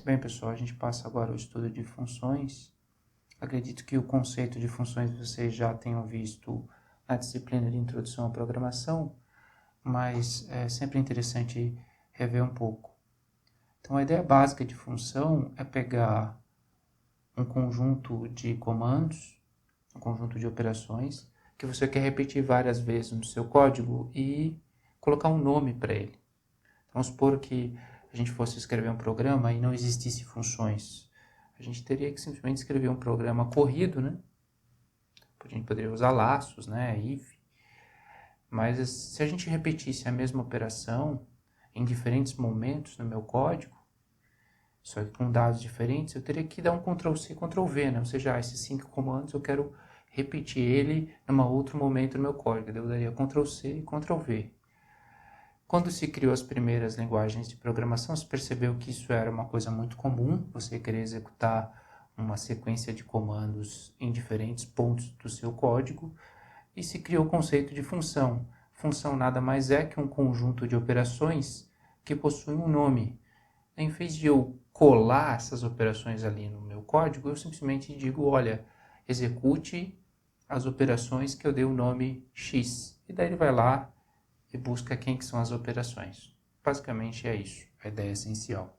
Bem, pessoal, a gente passa agora ao estudo de funções. Acredito que o conceito de funções vocês já tenham visto na disciplina de Introdução à Programação, mas é sempre interessante rever um pouco. Então, a ideia básica de função é pegar um conjunto de comandos, um conjunto de operações, que você quer repetir várias vezes no seu código e colocar um nome para ele. Vamos supor que a gente fosse escrever um programa e não existisse funções. A gente teria que simplesmente escrever um programa corrido, né? A gente poderia usar laços, né? If. Mas se a gente repetisse a mesma operação em diferentes momentos no meu código, só que com dados diferentes, eu teria que dar um Ctrl+C, Ctrl+V, né? Ou seja, esses 5 comandos eu quero repetir ele em outro momento no meu código. Eu daria Ctrl+C e Ctrl+V. Quando se criou as primeiras linguagens de programação, se percebeu que isso era uma coisa muito comum, você querer executar uma sequência de comandos em diferentes pontos do seu código, e se criou o conceito de função. Função nada mais é que um conjunto de operações que possuem um nome. Em vez de eu colar essas operações ali no meu código, eu simplesmente digo, olha, execute as operações que eu dei o nome X. E daí ele vai lá e busca quem que são as operações. Basicamente é isso, a ideia essencial.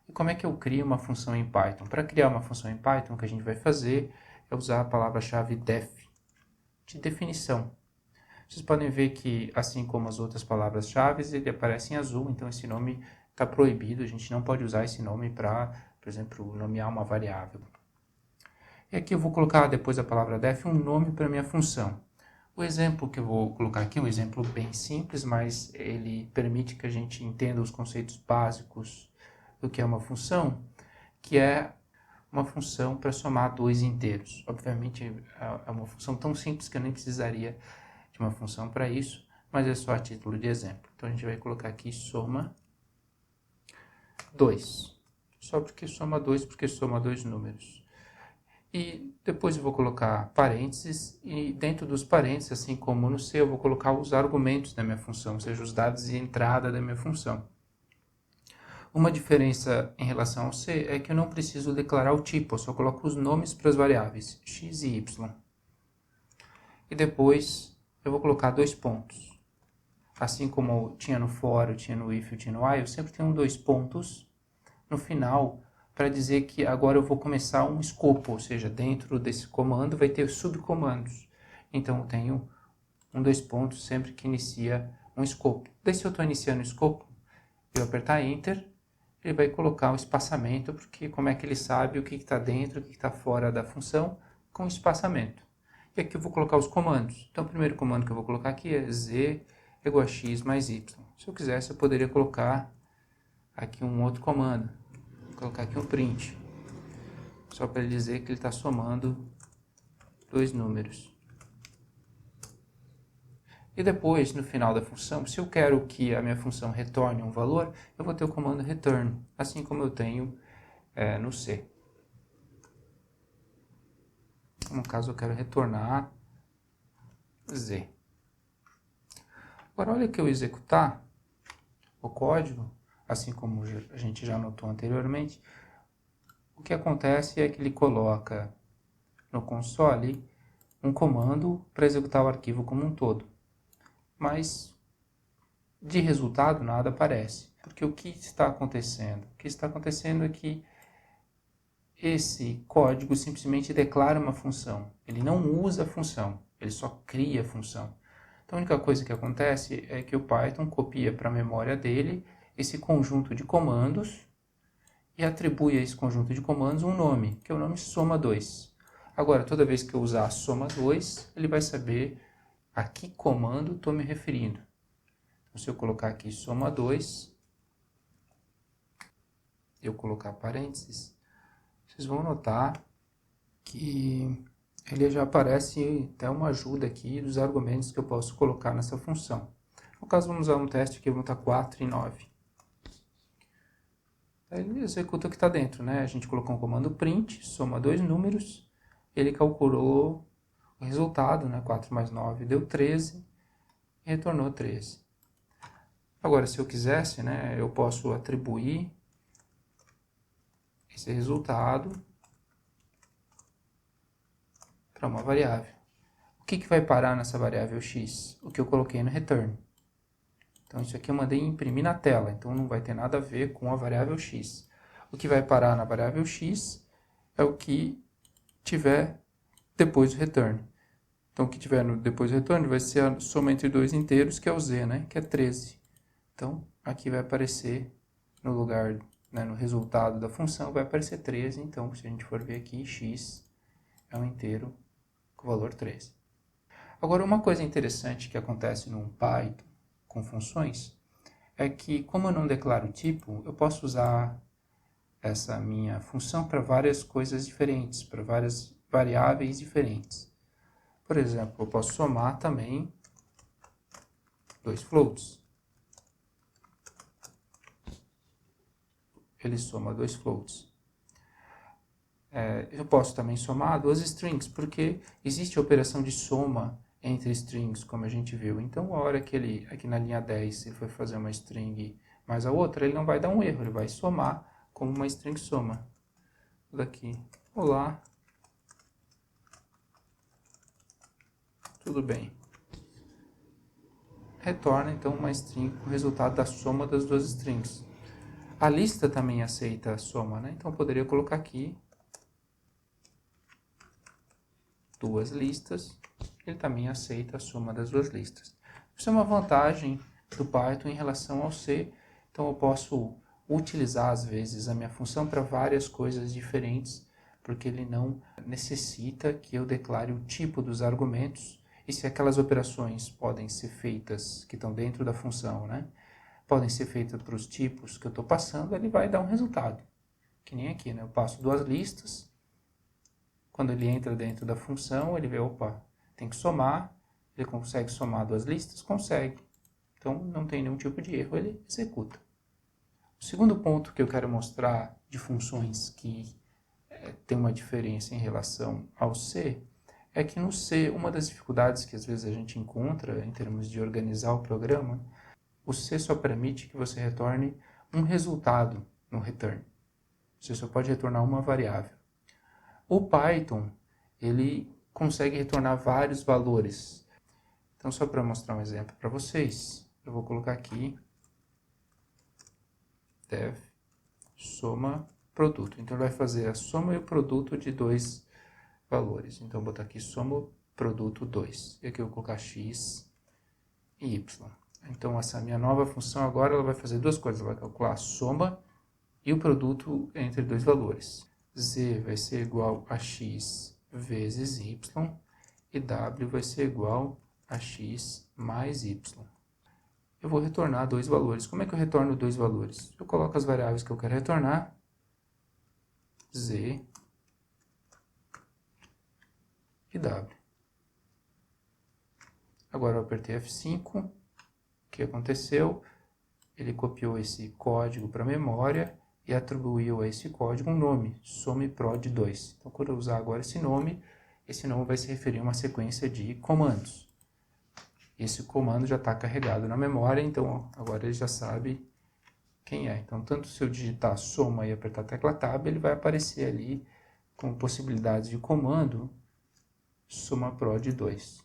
E como é que eu crio uma função em Python? Para criar uma função em Python, o que a gente vai fazer é usar a palavra-chave def, de definição. Vocês podem ver que, assim como as outras palavras-chave, ele aparece em azul, então esse nome está proibido, a gente não pode usar esse nome para, por exemplo, nomear uma variável. E aqui eu vou colocar, depois da palavra def, um nome para a minha função. O exemplo que eu vou colocar aqui é um exemplo bem simples, mas ele permite que a gente entenda os conceitos básicos do que é uma função, que é uma função para somar dois inteiros. Obviamente é uma função tão simples que eu nem precisaria de uma função para isso, mas é só a título de exemplo. Então a gente vai colocar aqui soma 2. Só porque soma 2, porque soma dois números. E depois eu vou colocar parênteses, e dentro dos parênteses, assim como no C, eu vou colocar os argumentos da minha função, ou seja, os dados de entrada da minha função. Uma diferença em relação ao C é que eu não preciso declarar o tipo, eu só coloco os nomes para as variáveis, x e y. E depois eu vou colocar dois pontos. Assim como eu tinha no for, eu tinha no if, eu tinha no while, eu sempre tenho dois pontos no final, para dizer que agora eu vou começar um escopo, ou seja, dentro desse comando vai ter subcomandos. Então eu tenho dois pontos sempre que inicia um escopo. Daí se eu estou iniciando o escopo, eu apertar Enter, ele vai colocar o espaçamento, porque como é que ele sabe o que está dentro, o que está fora da função, com espaçamento. E aqui eu vou colocar os comandos. Então o primeiro comando que eu vou colocar aqui é z igual a x mais y. Se eu quisesse, eu poderia colocar aqui um outro comando. Vou colocar aqui um print, só para ele dizer que ele está somando dois números. E depois, no final da função, se eu quero que a minha função retorne um valor, eu vou ter o comando return, assim como eu tenho no C. No caso, eu quero retornar Z. Agora, olha que eu executar o código, assim como a gente já notou anteriormente, o que acontece é que ele coloca no console um comando para executar o arquivo como um todo. Mas, de resultado, nada aparece. Porque o que está acontecendo? O que está acontecendo é que esse código simplesmente declara uma função. Ele não usa a função, ele só cria a função. Então, a única coisa que acontece é que o Python copia para a memória dele esse conjunto de comandos e atribui a esse conjunto de comandos um nome, que é o nome soma2. Agora, toda vez que eu usar soma2, ele vai saber a que comando estou me referindo. Então, se eu colocar aqui soma2, eu colocar parênteses, vocês vão notar que ele já aparece até uma ajuda aqui dos argumentos que eu posso colocar nessa função. No caso, vamos usar um teste aqui, vamos botar 4 e 9. Ele executa o que está dentro, né? A gente colocou um comando print, soma dois números, ele calculou o resultado, né? 4 mais 9 deu 13, e retornou 13. Agora, se eu quisesse, né, eu posso atribuir esse resultado para uma variável. O que vai parar nessa variável x? O que eu coloquei no return. Então, isso aqui eu mandei imprimir na tela, então não vai ter nada a ver com a variável x. O que vai parar na variável x é o que tiver depois do return. Então, o que tiver depois do return vai ser a soma entre dois inteiros, que é o z, né? Que é 13. Então, aqui vai aparecer, no lugar, né, no resultado da função, vai aparecer 13. Então, se a gente for ver aqui, x é um inteiro com o valor 13. Agora, uma coisa interessante que acontece no Python com funções é que, como eu não declaro tipo, eu posso usar essa minha função para várias coisas diferentes, para várias variáveis diferentes. Por exemplo, eu posso somar também dois floats. Ele soma dois floats. Eu posso também somar duas strings, porque existe a operação de soma entre strings, como a gente viu. Então, a hora que ele, aqui na linha 10, ele for fazer uma string mais a outra, ele não vai dar um erro, ele vai somar como uma string soma. Daqui, olá, tudo bem. Retorna, então, uma string com o resultado da soma das duas strings. A lista também aceita a soma, né? Então, eu poderia colocar aqui duas listas, ele também aceita a soma das duas listas. Isso é uma vantagem do Python em relação ao C, então eu posso utilizar às vezes a minha função para várias coisas diferentes, porque ele não necessita que eu declare o tipo dos argumentos, e se aquelas operações podem ser feitas, que estão dentro da função, né, podem ser feitas para os tipos que eu estou passando, ele vai dar um resultado. Que nem aqui, né, eu passo duas listas. Quando ele entra dentro da função, ele vê, opa, tem que somar, ele consegue somar duas listas? Consegue. Então, não tem nenhum tipo de erro, ele executa. O segundo ponto que eu quero mostrar de funções que tem uma diferença em relação ao C, é que no C, uma das dificuldades que às vezes a gente encontra em termos de organizar o programa, o C só permite que você retorne um resultado no return. Você só pode retornar uma variável. O Python, ele consegue retornar vários valores. Então, só para mostrar um exemplo para vocês, eu vou colocar aqui def soma produto. Então, ele vai fazer a soma e o produto de dois valores. Então, eu vou botar aqui soma produto 2. E aqui eu vou colocar x e y. Então, essa minha nova função agora ela vai fazer duas coisas. Ela vai calcular a soma e o produto entre dois valores. Z vai ser igual a x vezes y e w vai ser igual a x mais y. Eu vou retornar dois valores. Como é que eu retorno dois valores? Eu coloco as variáveis que eu quero retornar, z e w. Agora eu apertei F5, o que aconteceu? Ele copiou esse código para a memória e atribuiu a esse código um nome, someprod2. Então, quando eu usar agora esse nome vai se referir a uma sequência de comandos. Esse comando já está carregado na memória, então agora ele já sabe quem é. Então, tanto se eu digitar soma e apertar a tecla Tab, ele vai aparecer ali com possibilidades de comando someprod2.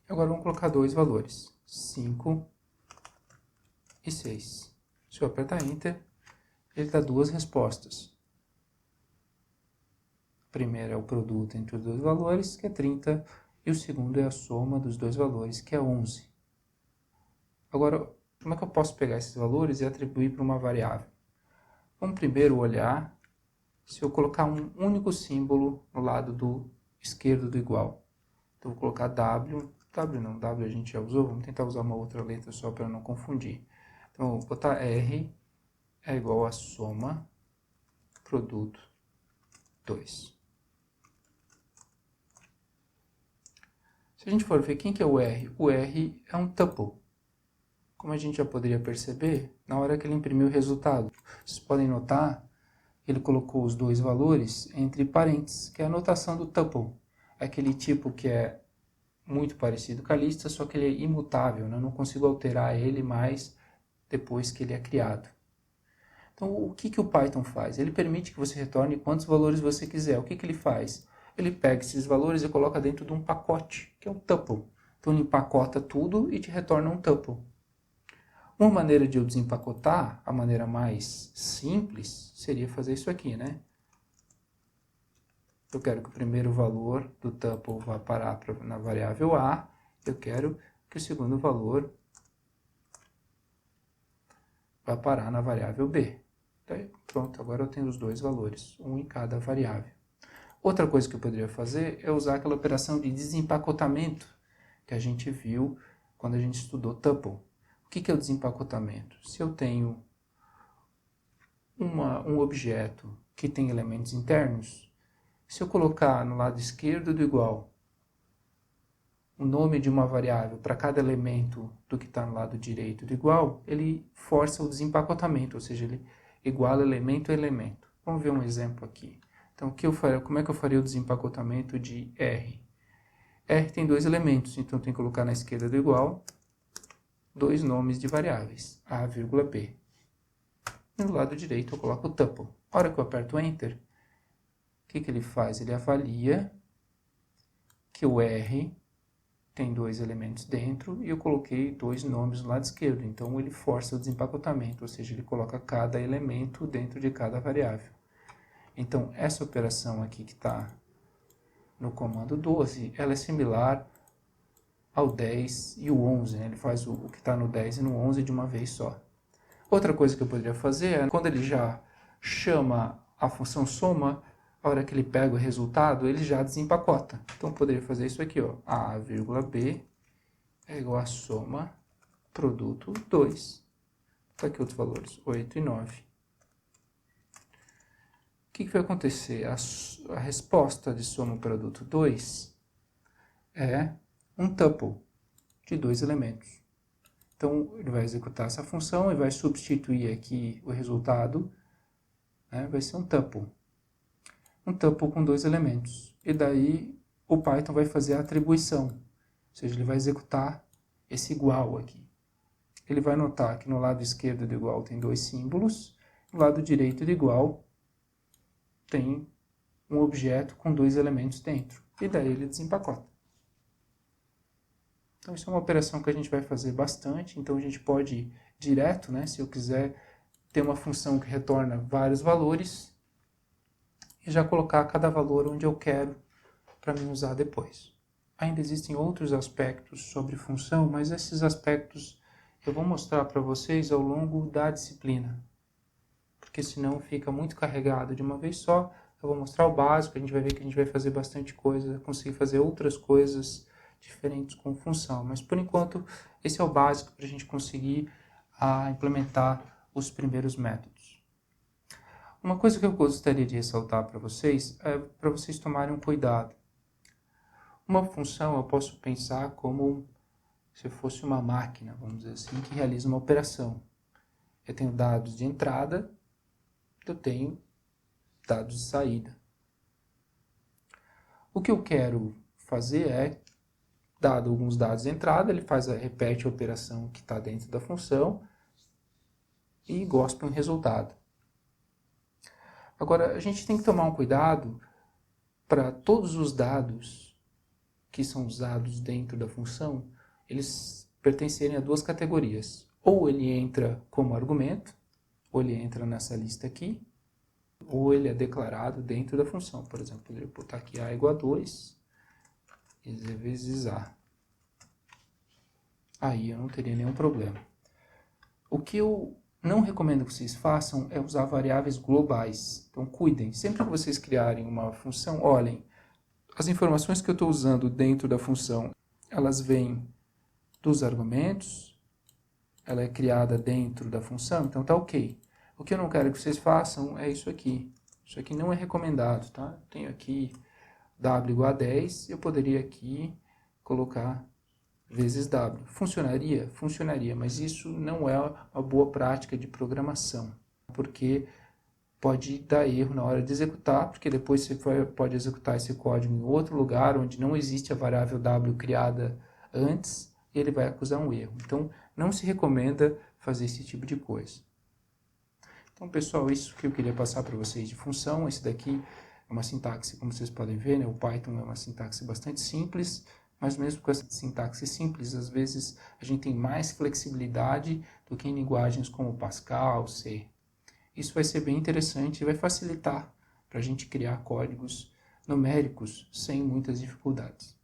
Agora vamos colocar dois valores, 5 e 6. Se eu apertar Enter, ele dá duas respostas. A primeira é o produto entre os dois valores, que é 30, e o segundo é a soma dos dois valores, que é 11. Agora, como é que eu posso pegar esses valores e atribuir para uma variável? Vamos primeiro olhar se eu colocar um único símbolo no lado do esquerdo do igual. Então, eu vou colocar W a gente já usou, vamos tentar usar uma outra letra só para não confundir. Então, eu vou botar R é igual a soma produto 2. Se a gente for ver quem que é o R é um tuple. Como a gente já poderia perceber, na hora que ele imprimiu o resultado, vocês podem notar que ele colocou os dois valores entre parênteses, que é a notação do tuple. É aquele tipo que é muito parecido com a lista, só que ele é imutável, né? Eu não consigo alterar ele mais depois que ele é criado. Então, o que o Python faz? Ele permite que você retorne quantos valores você quiser. O que ele faz? Ele pega esses valores e coloca dentro de um pacote, que é um tuple. Então, ele empacota tudo e te retorna um tuple. Uma maneira de eu desempacotar, a maneira mais simples, seria fazer isso aqui, né? Eu quero que o primeiro valor do tuple vá parar na variável A. Eu quero que o segundo valor vá parar na variável B. Então, pronto, agora eu tenho os dois valores, um em cada variável. Outra coisa que eu poderia fazer é usar aquela operação de desempacotamento que a gente viu quando a gente estudou tuple. O que é o desempacotamento? Se eu tenho um objeto que tem elementos internos, se eu colocar no lado esquerdo do igual o nome de uma variável para cada elemento do que está no lado direito do igual, ele força o desempacotamento, ou seja, ele iguala elemento a elemento. Vamos ver um exemplo aqui. Então, como é que eu faria o desempacotamento de R? R tem dois elementos, então eu tenho que colocar na esquerda do igual dois nomes de variáveis, A, B. E no lado direito eu coloco o tuple. A hora que eu aperto Enter, o que ele faz? Ele avalia que o R tem dois elementos dentro e eu coloquei dois nomes no lado esquerdo. Então ele força o desempacotamento, ou seja, ele coloca cada elemento dentro de cada variável. Então essa operação aqui que está no comando 12, ela é similar ao 10 e o 11. Né? Ele faz o que está no 10 e no 11 de uma vez só. Outra coisa que eu poderia fazer é, quando ele já chama a função soma, a hora que ele pega o resultado, ele já desempacota. Então, eu poderia fazer isso aqui, ó. A, B é igual a soma produto 2. Está aqui outros valores, 8 e 9. O que vai acontecer? A resposta de soma produto 2 é um tuple de dois elementos. Então, ele vai executar essa função e vai substituir aqui o resultado, né? Vai ser um tuple. Um tuple com dois elementos. E daí o Python vai fazer a atribuição. Ou seja, ele vai executar esse igual aqui. Ele vai notar que no lado esquerdo do igual tem dois símbolos, no lado direito do igual tem um objeto com dois elementos dentro. E daí ele desempacota. Então isso é uma operação que a gente vai fazer bastante. Então a gente pode ir direto, né? Se eu quiser ter uma função que retorna vários valores, e já colocar cada valor onde eu quero para mim usar depois. Ainda existem outros aspectos sobre função, mas esses aspectos eu vou mostrar para vocês ao longo da disciplina, porque senão fica muito carregado de uma vez só. Eu vou mostrar o básico, a gente vai ver que a gente vai fazer bastante coisa, conseguir fazer outras coisas diferentes com função, mas por enquanto esse é o básico para a gente conseguir implementar os primeiros métodos. Uma coisa que eu gostaria de ressaltar para vocês é para vocês tomarem um cuidado. Uma função eu posso pensar como se fosse uma máquina, vamos dizer assim, que realiza uma operação. Eu tenho dados de entrada, eu tenho dados de saída. O que eu quero fazer é, dado alguns dados de entrada, ele repete a operação que está dentro da função e gospa um resultado. Agora, a gente tem que tomar um cuidado para todos os dados que são usados dentro da função, eles pertencerem a duas categorias. Ou ele entra como argumento, ou ele entra nessa lista aqui, ou ele é declarado dentro da função. Por exemplo, eu poderia botar aqui A igual a 2, e Z vezes A. Aí eu não teria nenhum problema. O que eu não recomendo que vocês façam é usar variáveis globais. Então, cuidem. Sempre que vocês criarem uma função, olhem, as informações que eu estou usando dentro da função, elas vêm dos argumentos, ela é criada dentro da função, então tá ok. O que eu não quero que vocês façam é isso aqui. Isso aqui não é recomendado, tá? Eu tenho aqui W igual a 10, eu poderia aqui colocar vezes W. Funcionaria? Funcionaria, mas isso não é uma boa prática de programação, porque pode dar erro na hora de executar, porque depois você pode executar esse código em outro lugar, onde não existe a variável W criada antes, e ele vai acusar um erro. Então, não se recomenda fazer esse tipo de coisa. Então, pessoal, isso que eu queria passar para vocês de função. Esse daqui é uma sintaxe, como vocês podem ver, né? O Python é uma sintaxe bastante simples, mas mesmo com essa sintaxe simples, às vezes a gente tem mais flexibilidade do que em linguagens como Pascal, C. Isso vai ser bem interessante e vai facilitar para a gente criar códigos numéricos sem muitas dificuldades.